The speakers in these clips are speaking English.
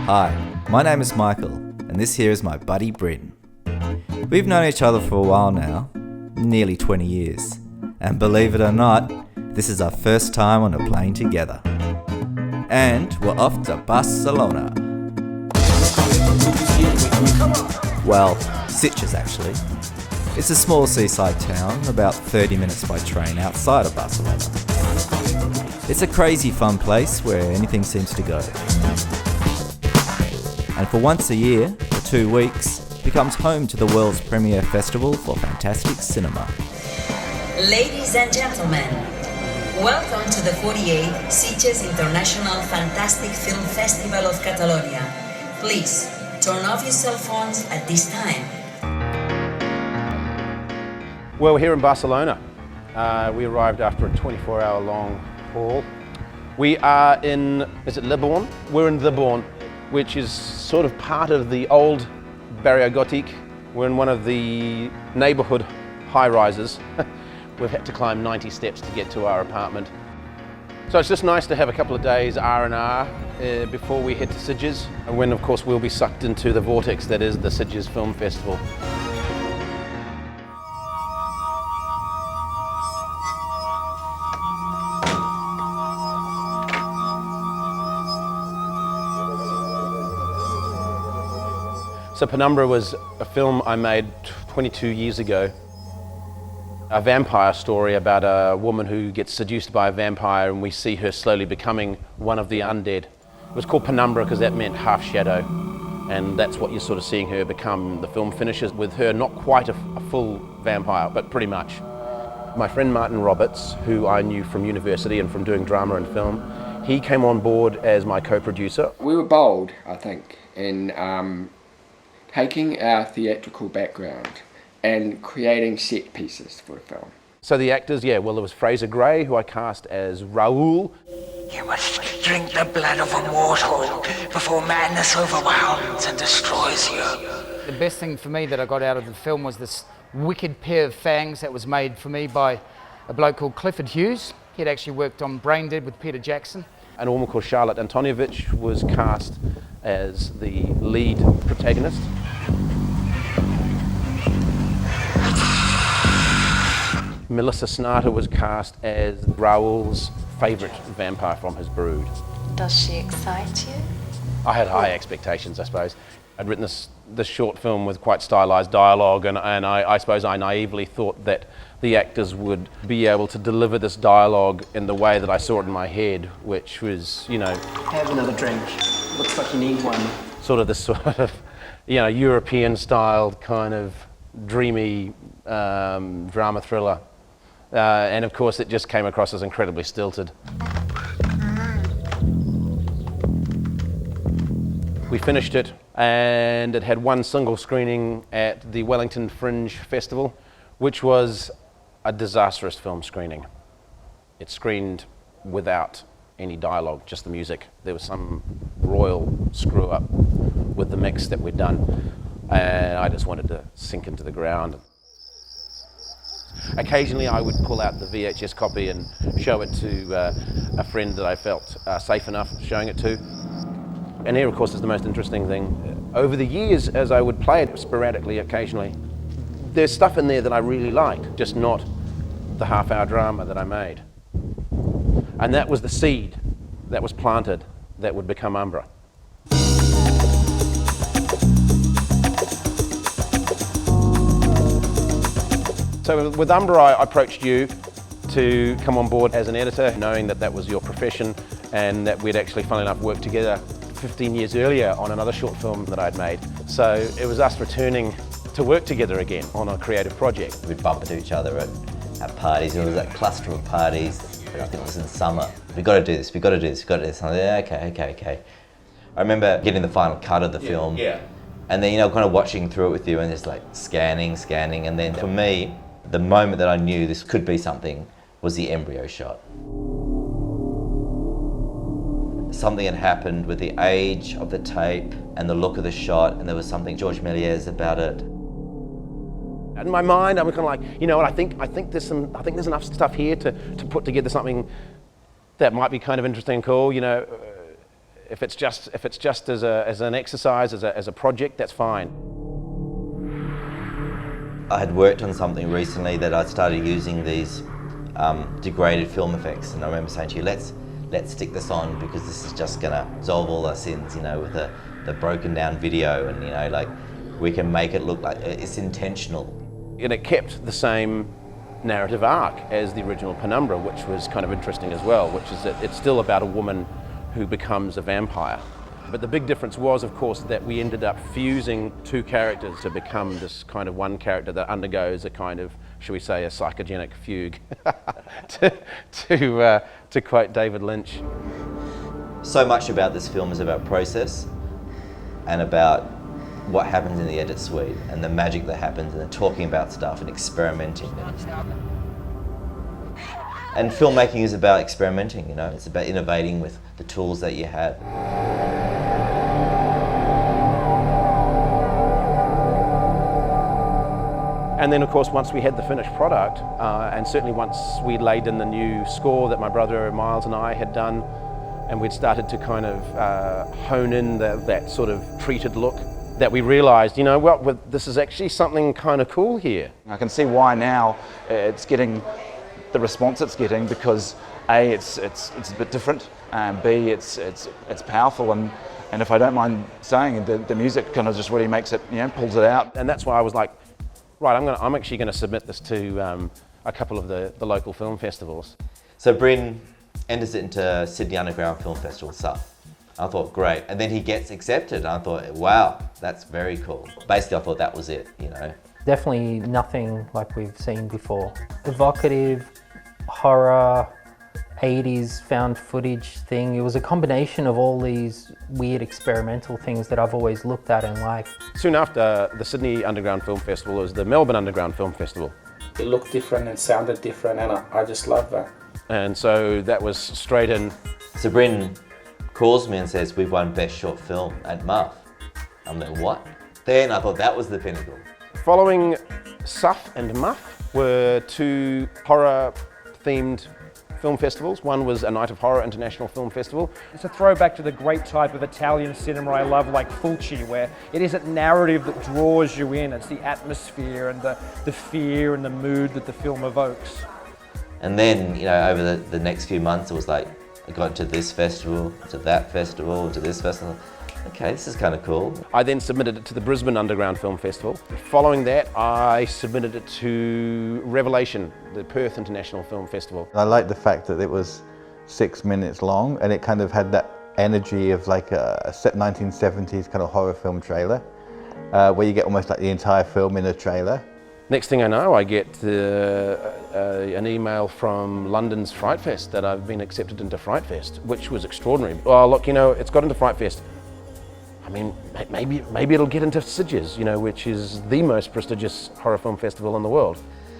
Hi, my name is Michael, and this here is my buddy Bryn. We've known each other for a while now, nearly 20 years, and believe it or not, this is our first time on a plane together. And we're off to Barcelona. Well, Sitges actually. It's a small seaside town, about 30 minutes by train outside of Barcelona. It's a crazy fun place where anything seems to go. And for once a year, for 2 weeks, becomes home to the world's premier festival for fantastic cinema. Ladies and gentlemen, welcome to the 48th Sitges International Fantastic Film Festival of Catalonia. Please, turn off your cell phones at this time. Well, we're here in Barcelona. We arrived after a 24-hour long haul. We are in, is it Libourne? We're in Libourne, which is sort of part of the old Barrio Gothique. We're in one of the neighborhood high-rises. We've had to climb 90 steps to get to our apartment. So it's just nice to have a couple of days R&R before we head to Sitges, and when of course we'll be sucked into the vortex that is the Sitges Film Festival. So Penumbra was a film I made 22 years ago. A vampire story about a woman who gets seduced by a vampire, and we see her slowly becoming one of the undead. It was called Penumbra because that meant half shadow, and that's what you're sort of seeing her become. The film finishes with her not quite a full vampire, but pretty much. My friend Martin Roberts, who I knew from university and from doing drama and film, he came on board as my co-producer. We were bold, I think, in taking our theatrical background and creating set pieces for the film. So the actors, yeah, well, there was Fraser Gray, who I cast as Raoul. You must drink the blood of a mortal before madness overwhelms and destroys you. The best thing for me that I got out of the film was this wicked pair of fangs that was made for me by a bloke called Clifford Hughes. He had actually worked on Brain Dead with Peter Jackson. An woman called Charlotte Antonievich was cast as the lead protagonist. Melissa Snarter was cast as Raoul's favourite vampire from his brood. Does she excite you? I had high expectations, I suppose. I'd written this short film with quite stylised dialogue, and I suppose I naively thought that the actors would be able to deliver this dialogue in the way that I saw it in my head, which was, you know... Have another drink. Looks like you need one. Sort of this sort of, you know, European-styled kind of dreamy drama thriller. And of course it just came across as incredibly stilted. We finished it, and it had one single screening at the Wellington Fringe Festival, which was a disastrous film screening. It screened without any dialogue, just the music. There was some royal screw up with the mix that we'd done, and I just wanted to sink into the ground. Occasionally I would pull out the VHS copy and show it to a friend that I felt safe enough showing it to. And here, of course, is the most interesting thing. Over the years, as I would play it sporadically, occasionally, there's stuff in there that I really liked, just not the half-hour drama that I made. And that was the seed that was planted that would become Umbra. So with Umbra, I approached you to come on board as an editor, knowing that that was your profession and that we'd actually, funnily enough, worked together 15 years earlier on another short film that I'd made. So it was us returning to work together again on a creative project. We'd bump into each other at parties. It was that cluster of parties. I think it was in the summer. We got to do this, we got to do this, we got to do this. I'm like, yeah, okay. I remember getting the final cut of the film. Yeah. And then, you know, kind of watching through it with you and just like scanning. And then for me, the moment that I knew this could be something was the embryo shot. Something had happened with the age of the tape and the look of the shot, and there was something George Méliès about it. In my mind, I'm kind of like, you know what? I think there's enough stuff here to put together something that might be kind of interesting and cool. You know, if it's just as an exercise, as a project, that's fine. I had worked on something recently that I started using these degraded film effects, and I remember saying to you, let's stick this on because this is just gonna absolve all our sins, you know, with the broken down video, and you know, like we can make it look like it's intentional. And it kept the same narrative arc as the original Penumbra, which was kind of interesting as well, which is that it's still about a woman who becomes a vampire. But the big difference was, of course, that we ended up fusing two characters to become this kind of one character that undergoes a kind of, shall we say, a psychogenic fugue, to quote David Lynch. So much about this film is about process and about what happens in the edit suite and the magic that happens and the talking about stuff and experimenting. And filmmaking is about experimenting, you know, it's about innovating with the tools that you have. And then, of course, once we had the finished product, and certainly once we laid in the new score that my brother Miles and I had done, and we'd started to kind of hone in that sort of treated look, that we realised, you know, well, this is actually something kind of cool here. I can see why now it's getting the response it's getting, because A, it's a bit different, and B, it's powerful, and if I don't mind saying, the music kind of just really makes it, you know, pulls it out. And that's why I was like, right, I'm actually going to submit this to a couple of the local film festivals. So Bryn enters it into Sydney Underground Film Festival, SUF. I thought, great. And then he gets accepted. And I thought, wow, that's very cool. Basically, I thought that was it, you know. Definitely nothing like we've seen before. Evocative, horror, 80s found footage thing. It was a combination of all these weird experimental things that I've always looked at and liked. Soon after the Sydney Underground Film Festival was the Melbourne Underground Film Festival. It looked different and sounded different, and I just loved that. And so that was straight in. So Bryn calls me and says, we've won Best Short Film at MUF. I'm like, what? Then I thought that was the pinnacle. Following SUF and MUF were two horror-themed film festivals. One was a Night of Horror International Film Festival. It's a throwback to the great type of Italian cinema I love, like Fulci, where it is a narrative that draws you in. It's the atmosphere and the fear and the mood that the film evokes. And then, you know, over the next few months, it was like, I got to this festival, to that festival, to this festival. Okay, this is kind of cool. I then submitted it to the Brisbane Underground Film Festival. Following that, I submitted it to Revelation, the Perth International Film Festival. I liked the fact that it was 6 minutes long, and it kind of had that energy of like a 1970s kind of horror film trailer, where you get almost like the entire film in a trailer. Next thing I know, I get an email from London's Fright Fest that I've been accepted into Fright Fest, which was extraordinary. Oh, look, you know, it's got into Fright Fest. I mean, maybe it'll get into Sitges, you know, which is the most prestigious horror film festival in the world.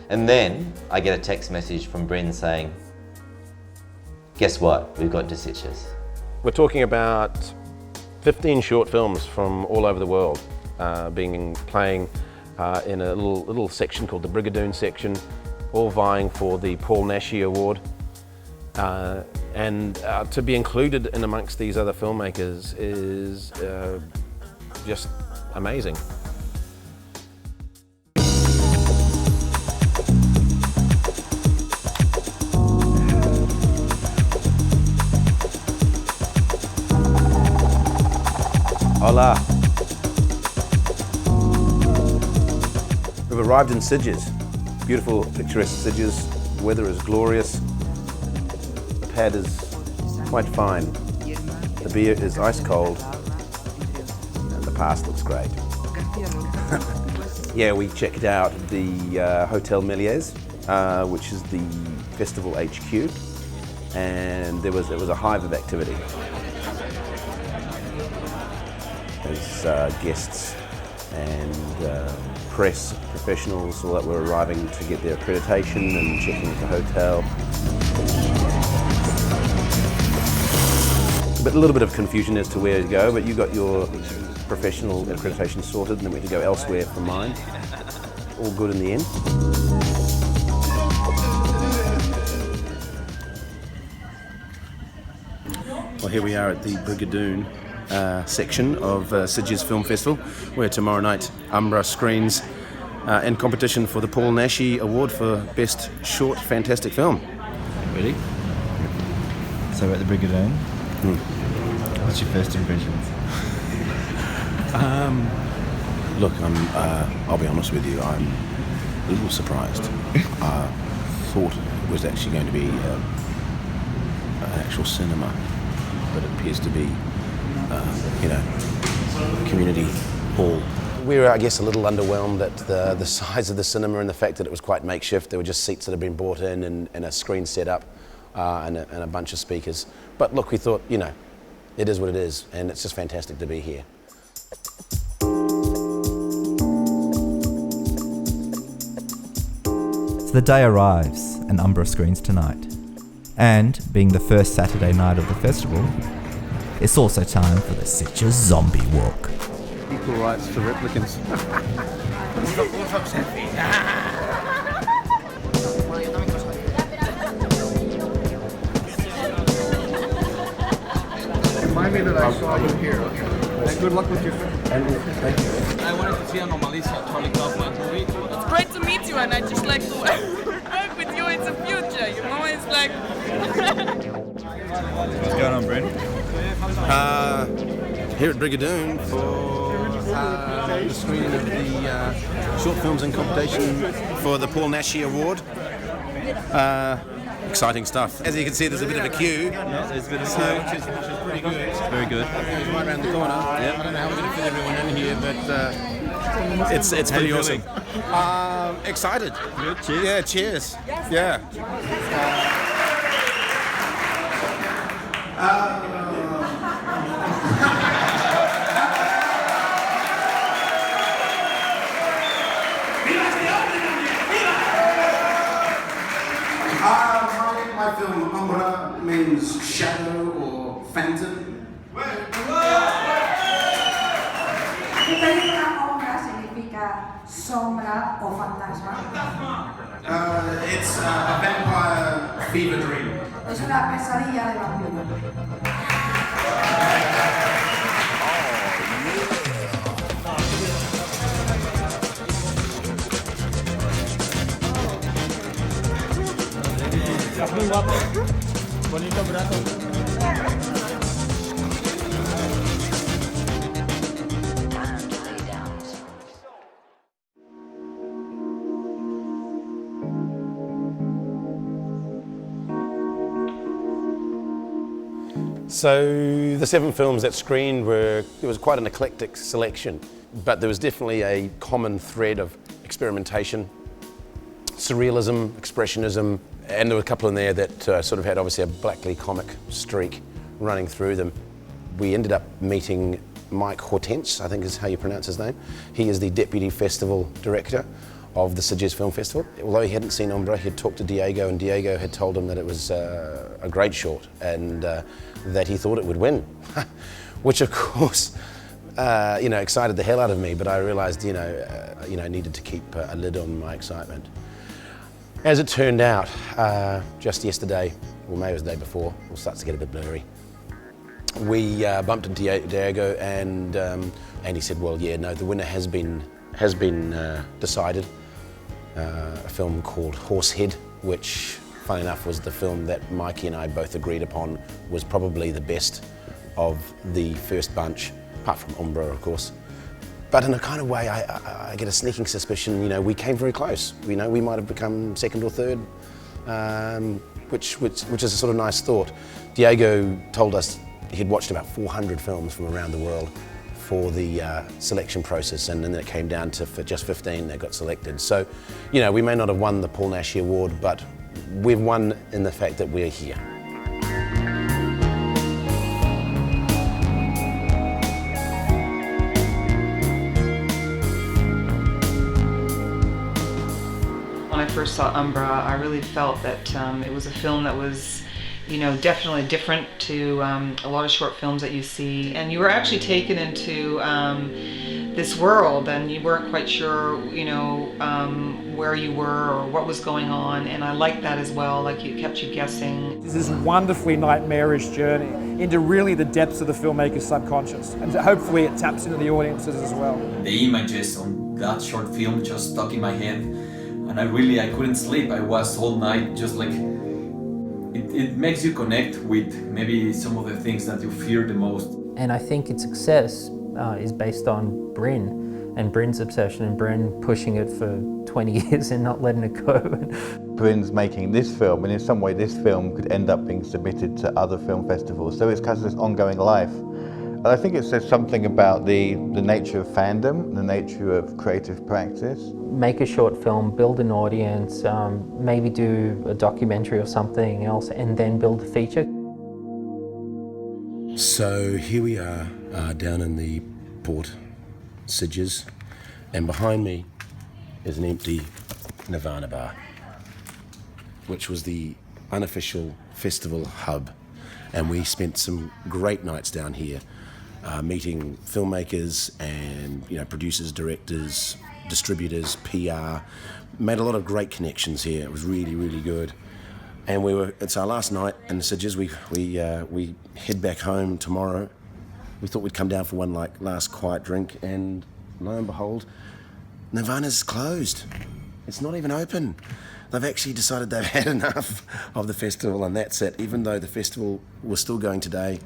And then I get a text message from Bryn saying, guess what, we've got to Sitges. We're talking about 15 short films from all over the world playing in a little section called the Brigadoon section, all vying for the Paul Naschy Award. And to be included in amongst these other filmmakers is just amazing. Hola. We've arrived in Sitges. Beautiful, picturesque Sitges. The weather is glorious. The pad is quite fine. The beer is ice cold. And the past looks great. Yeah, we checked out the Hotel Méliès, which is the festival HQ, and there was a hive of activity. There's guests and press professionals all that were arriving to get their accreditation and checking into the hotel. But a little bit of confusion as to where to go, but you got your professional accreditation sorted and then we had to go elsewhere for mine. All good in the end. Well, here we are at the Brigadoon section of Sitges Film Festival, where tomorrow night Umbra screens in competition for the Paul Naschy Award for Best Short Fantastic Film. Ready? So we're at the Brigadoon. What's your first impressions? Look, I'll be honest with you, I'm a little surprised. I thought it was actually going to be an actual cinema, but it appears to be, community hall. We were, I guess, a little underwhelmed at the size of the cinema and the fact that it was quite makeshift. There were just seats that had been brought in and a screen set up and a bunch of speakers. But look, we thought, it is what it is, and it's just fantastic to be here. So the day arrives and Umbra screens tonight. And being the first Saturday night of the festival, it's also time for the Sitges Zombie Walk. Equal rights for replicants. Remind me that I saw you here. And good luck with your film. Thank you. I wanted to see Anomalisa, Charlie Kaufman's movie. It's great to meet you, and I just like to work with you in the future. It's like. What's going on, Bryn? Here at Brigadoon for the screening of the short films in competition for the Paul Naschy Award. Exciting stuff. As you can see, there's a bit of a queue. Yeah, there's a bit of a queue, which is pretty good. Very good. It's right around the corner. Yep. I don't know how we're going to fit everyone in here, but it's pretty awesome. Excited. Good. Cheers. Yeah, cheers. Yeah. My film Umbra means shadow or phantom. ¿Qué película Umbra significa sombra o fantasma? It's a vampire fever dream. Es una pesadilla de vampiro. Estás muy guapo. Bonitos brazos. So the 7 films that screened it was quite an eclectic selection, but there was definitely a common thread of experimentation, surrealism, expressionism, and there were a couple in there that sort of had obviously a blackly comic streak running through them. We ended up meeting Mike Hortense, I think is how you pronounce his name. He is the Deputy Festival Director of the Sitges Film Festival. Although he hadn't seen Umbra, he'd talked to Diego, and Diego had told him that it was a great short and that he thought it would win, which of course excited the hell out of me, but I realized I needed to keep a lid on my excitement. As it turned out, just yesterday, or maybe it was the day before, it starts to get a bit blurry, we bumped into Diego and he said, well, yeah, no, the winner has been decided. A film called Horsehead, which, funny enough, was the film that Mikey and I both agreed upon was probably the best of the first bunch, apart from Umbra, of course. But in a kind of way, I get a sneaking suspicion, we came very close. We might have become second or third, which is a sort of nice thought. Diego told us he'd watched about 400 films from around the world for the selection process, and then it came down to just 15 that got selected. So, we may not have won the Paul Naschy Award, but we've won in the fact that we're here. When I first saw Umbra, I really felt that it was a film that was definitely different to a lot of short films that you see. And you were actually taken into this world, and you weren't quite sure, you know, where you were or what was going on, and I liked that as well, like it kept you guessing. This is a wonderfully nightmarish journey into really the depths of the filmmaker's subconscious, and hopefully it taps into the audiences as well. The images on that short film just stuck in my head, and I couldn't sleep. I was all night just like, it makes you connect with maybe some of the things that you fear the most. And I think its success is based on Bryn and Bryn's obsession, and Bryn pushing it for 20 years and not letting it go. Bryn's making this film, and in some way this film could end up being submitted to other film festivals, so it's kind of this ongoing life. And I think it says something about the nature of fandom, the nature of creative practice. Make a short film, build an audience, maybe do a documentary or something else, and then build a feature. So here we are down in the port, Sitges, and behind me is an empty Nirvana bar, which was the unofficial festival hub, and we spent some great nights down here meeting filmmakers and, you know, producers, directors, distributors, PR. Made a lot of great connections here. It was really, really good. And it's our last night in Sitges. We head back home tomorrow. We thought we'd come down for one last quiet drink, and lo and behold, Nirvana's closed. It's not even open. They've actually decided they've had enough of the festival, and that's it. Even though the festival was still going today,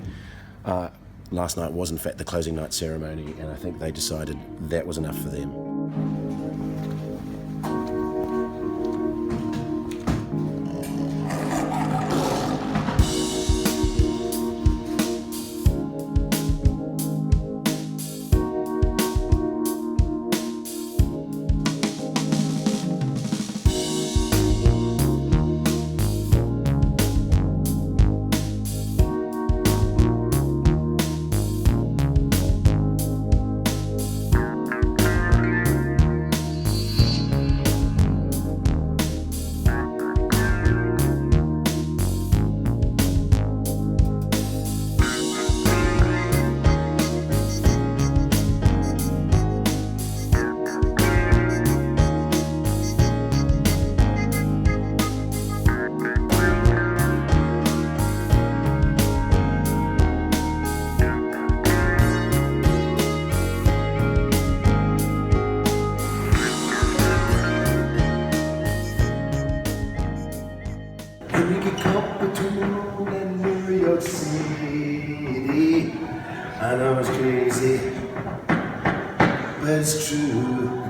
last night was in fact the closing night ceremony, and I think they decided that was enough for them. I know it's crazy, but it's true.